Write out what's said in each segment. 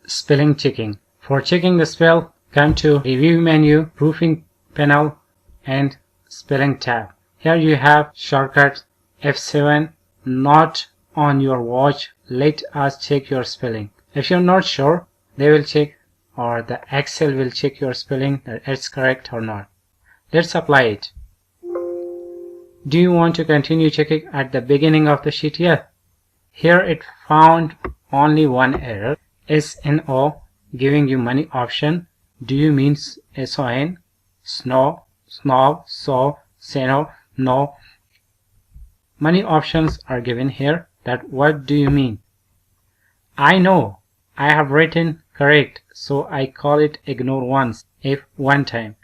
Spelling checking. For checking the spell, come to Review menu, Proofing panel, and Spelling tab. Here you have shortcut F7. Not on your watch. Let us check your spelling. If you're not sure, they will check, or the Excel will check your spelling that it's correct or not. Let's apply it. Do you want to continue checking at the beginning of the sheet? Yes. Here it found only one error. SNO, giving you money option. Do you mean SON? Snow, snob, so, seno, no. Money options are given here. That what do you mean? I know I have written correct, so I call it ignore once if one time.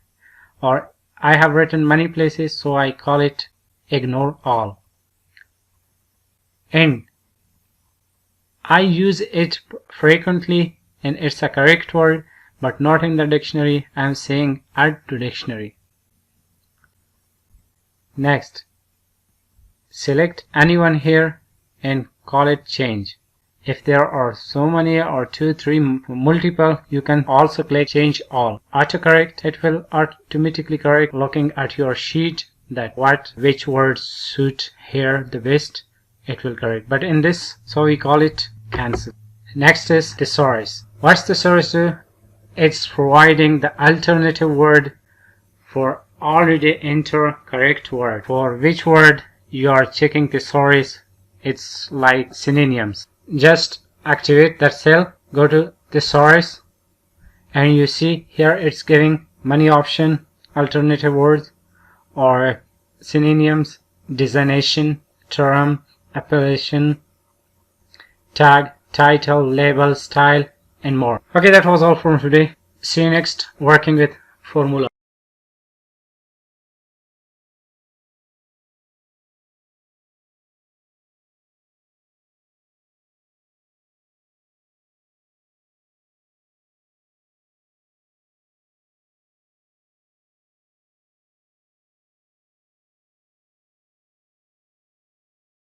Or I have written many places, so I call it ignore all. And I use it frequently and it's a correct word, but not in the dictionary. I am saying add to dictionary. Next, select anyone here and call it change. If there are so many or 2, 3, multiple, you can also click change all. Autocorrect, it will automatically correct looking at your sheet that which words suit here the best. It will correct. But in this, so we call it cancel. Next is Thesaurus. What's Thesaurus do? It's providing the alternative word for already enter correct word. For which word you are checking Thesaurus, it's like synonyms. Just activate that cell, go to Thesaurus, and you see here it's giving money option, alternative words, or synonyms, designation, term, appellation, tag, title, label, style, and more. Okay, that was all from today. See you next working with formula.